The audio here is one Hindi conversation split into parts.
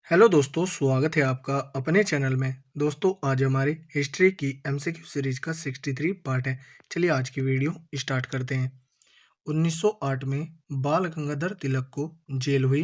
हेलो दोस्तों, स्वागत है आपका अपने चैनल में। दोस्तों, आज हमारी हिस्ट्री की एमसीक्यू सीरीज का 63 पार्ट है। चलिए आज की वीडियो स्टार्ट करते हैं। 1908 में बाल गंगाधर तिलक को जेल हुई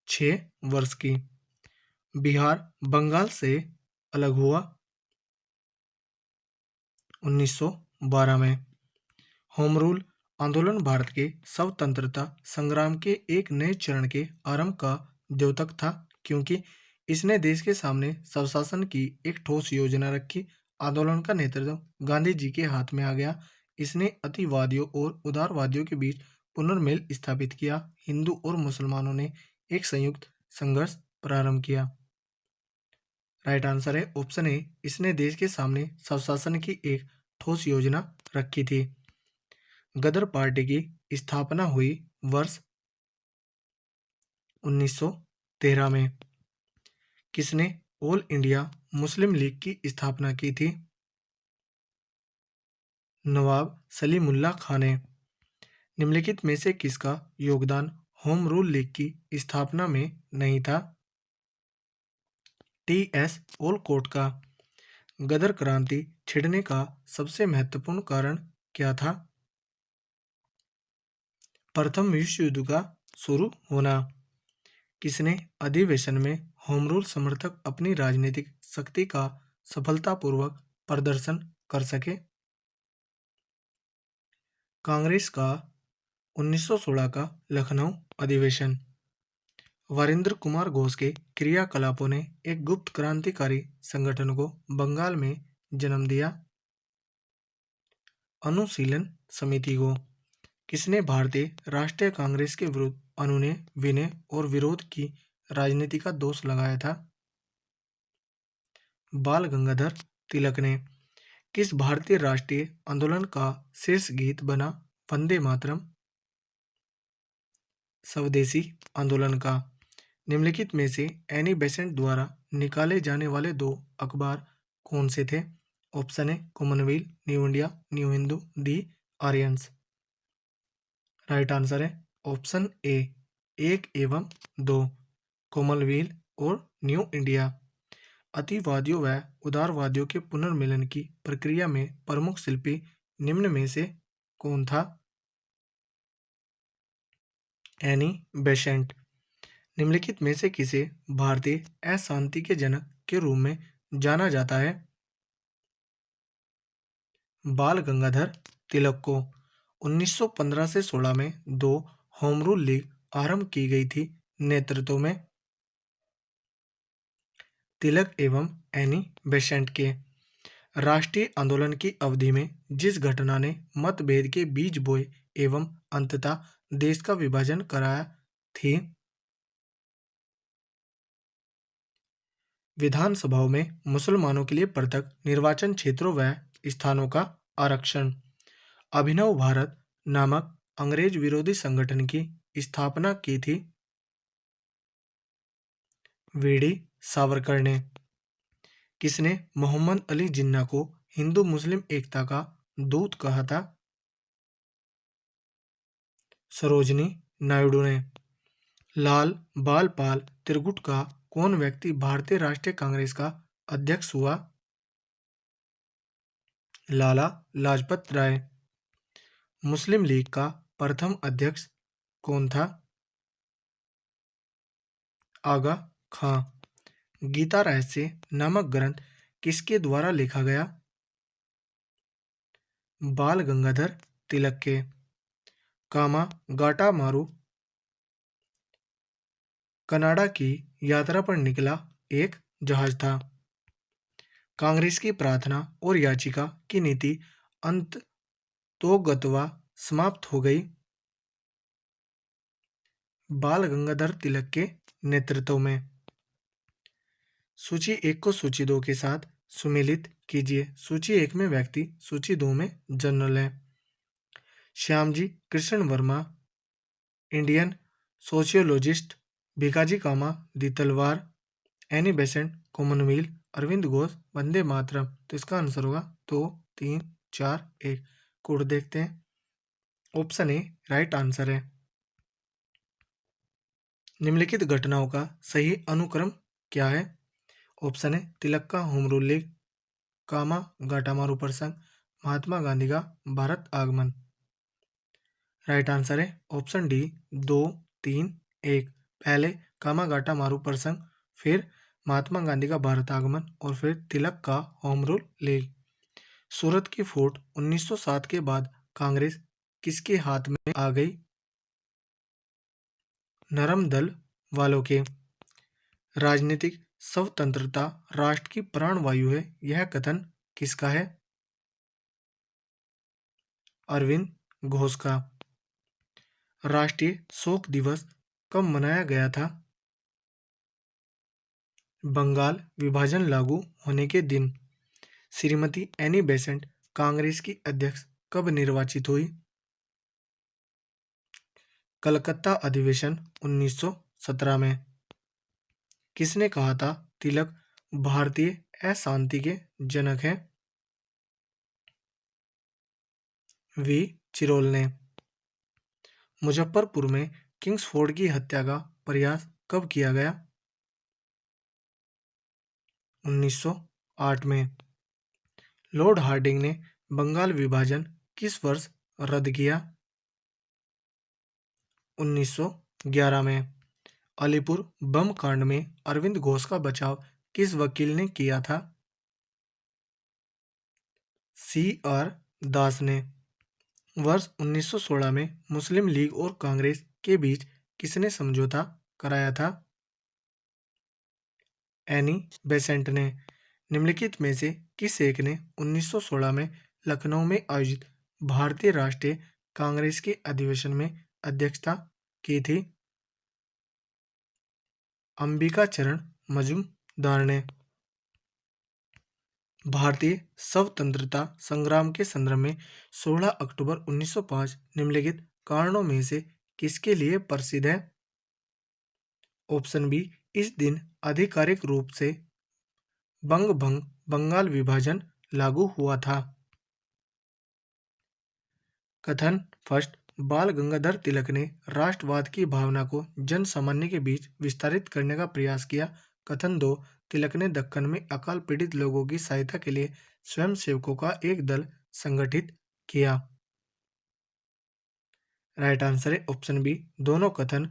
6 वर्ष की। बिहार बंगाल से अलग हुआ 1912 में। होम रूल आंदोलन भारत के स्वतंत्रता संग्राम के एक नए चरण के आरंभ का द्योतक था, क्योंकि इसने देश के सामने स्वशासन की एक ठोस योजना रखी। आंदोलन का नेतृत्व गांधी जी के हाथ में आ गया। इसने अतिवादियों और उदारवादियों के बीच पुनर्मेल स्थापित किया। हिंदू और मुसलमानों ने एक संयुक्त संघर्ष प्रारंभ किया। राइट आंसर है ऑप्शन ए। इसने देश के सामने स्वशासन की एक ठोस योजना रखी थी। गदर पार्टी की स्थापना हुई वर्ष 1913 में। किसने ऑल इंडिया मुस्लिम लीग की स्थापना की थी? नवाब सलीमुल्लाह खां ने। निम्नलिखित में से किसका योगदान होम रूल लीग की स्थापना में नहीं था? टी.एस. ओलकोट का। गदर क्रांति छिड़ने का सबसे महत्वपूर्ण कारण क्या था? प्रथम विश्व युद्ध का शुरू होना। किसने अधिवेशन में होम रूल समर्थक अपनी राजनीतिक शक्ति का सफलतापूर्वक प्रदर्शन कर सके? कांग्रेस का 1916 का लखनऊ अधिवेशन। वीरेंद्र कुमार घोष के क्रियाकलापों ने एक गुप्त क्रांतिकारी संगठन को बंगाल में जन्म दिया, अनुशीलन समिति को। किसने भारतीय राष्ट्रीय कांग्रेस के विरुद्ध अनुनय विनय और विरोध की राजनीति का दोष लगाया था? बाल गंगाधर तिलक ने। किस भारतीय राष्ट्रीय आंदोलन का शीर्ष गीत बना वंदे मातरम? स्वदेशी आंदोलन का। निम्नलिखित में से एनी बेसेंट द्वारा निकाले जाने वाले दो अखबार कौन से थे? Option A Commonwealth new India new Hindu, the Aryans. Right answer है ऑप्शन ए, एक एवं दो, कॉमनवेल्थ और न्यू इंडिया। अतिवादियों व उदारवादियों के पुनर्मिलन की प्रक्रिया में प्रमुख शिल्पी निम्न में से कौन था? Annie Besant. निम्नलिखित में से किसे भारतीय अशांति के जनक के रूप में जाना जाता है? बाल गंगाधर तिलक को। 1915 से 16 में दो होम रूल लीग आरंभ की गई थी, नेतृत्व में तिलक एवं एनी बेसेंट के। राष्ट्रीय आंदोलन की अवधि में जिस घटना ने मतभेद के बीज बोए एवं अंततः देश का विभाजन कराया थी? विधानसभाओं में मुसलमानों के लिए पृथक निर्वाचन क्षेत्रों व स्थानों का आरक्षण। अभिनव भारत नामक अंग्रेज विरोधी संगठन की स्थापना की थी वीडी सावरकर ने। किसने मोहम्मद अली जिन्ना को हिंदू मुस्लिम एकता का दूत कहा था? सरोजनी नायडू ने। लाल बाल पाल त्रिगुट का कौन व्यक्ति भारतीय राष्ट्रीय कांग्रेस का अध्यक्ष हुआ? लाला लाजपत राय। मुस्लिम लीग का प्रथम अध्यक्ष कौन था? आगा खां। गीता रहस्य नामक ग्रंथ किसके द्वारा लिखा गया? बाल गंगाधर तिलक के। कामा गाटा मारू कनाडा की यात्रा पर निकला एक जहाज था। कांग्रेस की प्रार्थना और याचिका की नीति अंततोगत्वा समाप्त हो गई बाल गंगाधर तिलक के नेतृत्व में। सूची 1 को सूची 2 के साथ सुमेलित कीजिए। सूची 1 में व्यक्ति, सूची 2 में जनरल है। Shyamji Krishna Varma, Indian sociologist. Bhikaji Cama the Talwar, Annie Besant Commonwealth, Aurobindo Ghosh Vande Mataram. तो इसका आंसर होगा 2 3 4 1। कोड देखते हैं। ऑप्शन ए राइट आंसर है। निम्नलिखित घटनाओं का सही अनुक्रम क्या है? ऑप्शन है तिलक का होम रूल लीग, कामा गाटामारू प्रसंग, महात्मा गांधी का भारत आगमन। राइट आंसर है ऑप्शन डी 2, 3, 1। पहले कामा गाटामारू प्रसंग, फिर महात्मा गांधी का भारत आगमन और फिर तिलक का होम रूल लीग। सूरत की फूट 1907 के बाद कांग्रेस किसके हाथ में आ गई? नरम दल वालों के। राजनीतिक स्वतंत्रता राष्ट्र की प्राणवायु है, यह कथन किसका है? अरविंद घोष का। राष्ट्रीय शोक दिवस कब मनाया गया था? बंगाल विभाजन लागू होने के दिन। श्रीमती एनी बेसेंट कांग्रेस की अध्यक्ष कब निर्वाचित हुई? कलकत्ता अधिवेशन 1917 में। किसने कहा था तिलक भारतीय अशांति के जनक हैं? वी चिरोल ने। मुजफ्फरपुर में किंग्सफोर्ड की हत्या का प्रयास कब किया गया? 1908 में। लॉर्ड हार्डिंग ने बंगाल विभाजन किस वर्ष रद्द किया? 1911 में। अलीपुर बम कांड में अरविंद घोष का बचाव किस वकील ने किया था? C.R. दास ने। वर्ष 1916 में मुस्लिम लीग और कांग्रेस के बीच किसने समझौता कराया था? एनी बेसेंट ने। निम्नलिखित में से किस एक ने 1916 में लखनऊ में आयोजित भारतीय राष्ट्रीय कांग्रेस के अधिवेशन में अध्यक्षता की थी? अंबिका चरण मजूमदार ने। भारतीय स्वतंत्रता संग्राम के संदर्भ में 16 अक्टूबर 1905 निम्नलिखित कारणों में से किसके लिए प्रसिद्ध है? ऑप्शन बी इस दिन आधिकारिक रूप से बंग बंगाल विभाजन लागू हुआ था। कथन फर्स्ट बाल गंगाधर तिलक ने राष्ट्रवाद की भावना को जन सामान्य के बीच विस्तारित करने का प्रयास किया। कथन 2 तिलक ने दक्कन में अकाल पीड़ित लोगों की सहायता के लिए स्वयंसेवकों का एक दल संगठित किया। राइट आंसर है ऑप्शन बी दोनों कथन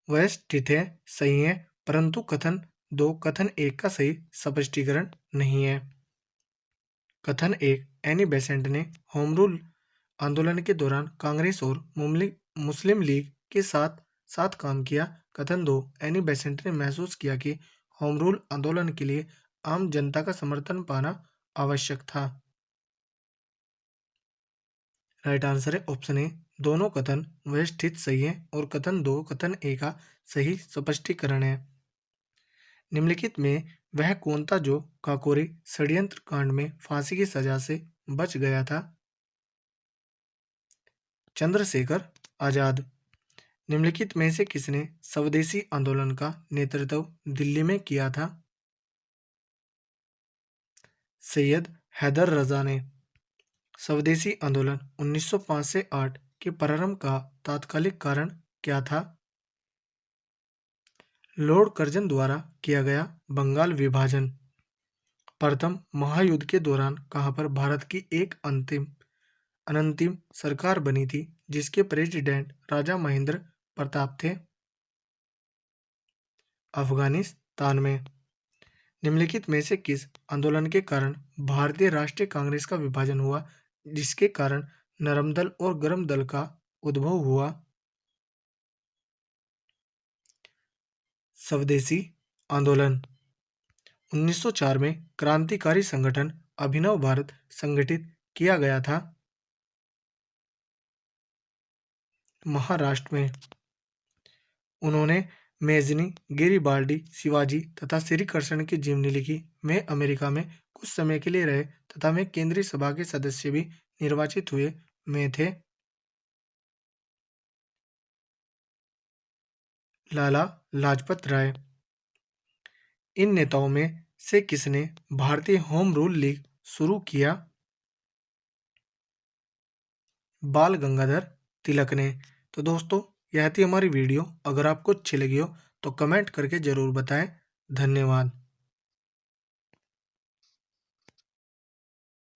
व्यवस्थित है, सही है, परंतु कथन 2 कथन 1 का सही स्पष्टीकरण नहीं है। कथन 1 एनी बेसेंट ने होम रूल आंदोलन के दौरान कांग्रेस और मुस्लिम लीग के साथ साथ काम किया। कथन 2 एनी बेसेंट ने महसूस किया कि होम रूल आंदोलन के लिए आम जनता का समर्थन पाना आवश्यक था। राइट आंसर है ऑप्शन ए दोनों कथन व्यवस्थित सही है और कथन 2 कथन 1 का सही स्पष्टीकरण है। निम्नलिखित में वह कौन था जो काकोरी षड्यंत्र कांड में फांसी की सजा से बच गया था? चंद्रशेखर आजाद। निम्नलिखित में से किसने स्वदेशी आंदोलन का नेतृत्व दिल्ली में किया था? सैयद हैदर रजा ने। स्वदेशी आंदोलन 1905 से 8 के प्रारंभ का तात्कालिक कारण क्या था? लॉर्ड कर्जन द्वारा किया गया बंगाल विभाजन। प्रथम महायुद्ध के दौरान कहां पर भारत की एक अनंतिम सरकार बनी थी जिसके प्रेसिडेंट राजा महेंद्र प्रताप थे? अफगानिस्तान में। निम्नलिखित में से किस आंदोलन के कारण भारतीय राष्ट्रीय कांग्रेस का विभाजन हुआ जिसके कारण नरम दल और गरम दल का उद्भव हुआ? स्वदेशी आंदोलन। 1904 में क्रांतिकारी संगठन अभिनव भारत संगठित किया गया था। महाराष्ट्र में। उन्होंने मेजनी गेरिबाल्डी शिवाजी तथा श्री कृष्ण की जीवनी लिखी। वे अमेरिका में कुछ समय के लिए रहे तथा वे केंद्रीय सभा के सदस्य भी निर्वाचित हुए में थे। लाला लाजपत राय। इन नेताओं में से किसने भारतीय होम रूल लीग शुरू किया? बाल गंगाधर तिलक ने। तो दोस्तों यह थी हमारी वीडियो। अगर आपको अच्छी लगी हो तो कमेंट करके ज़रूर बताएं। धन्यवाद।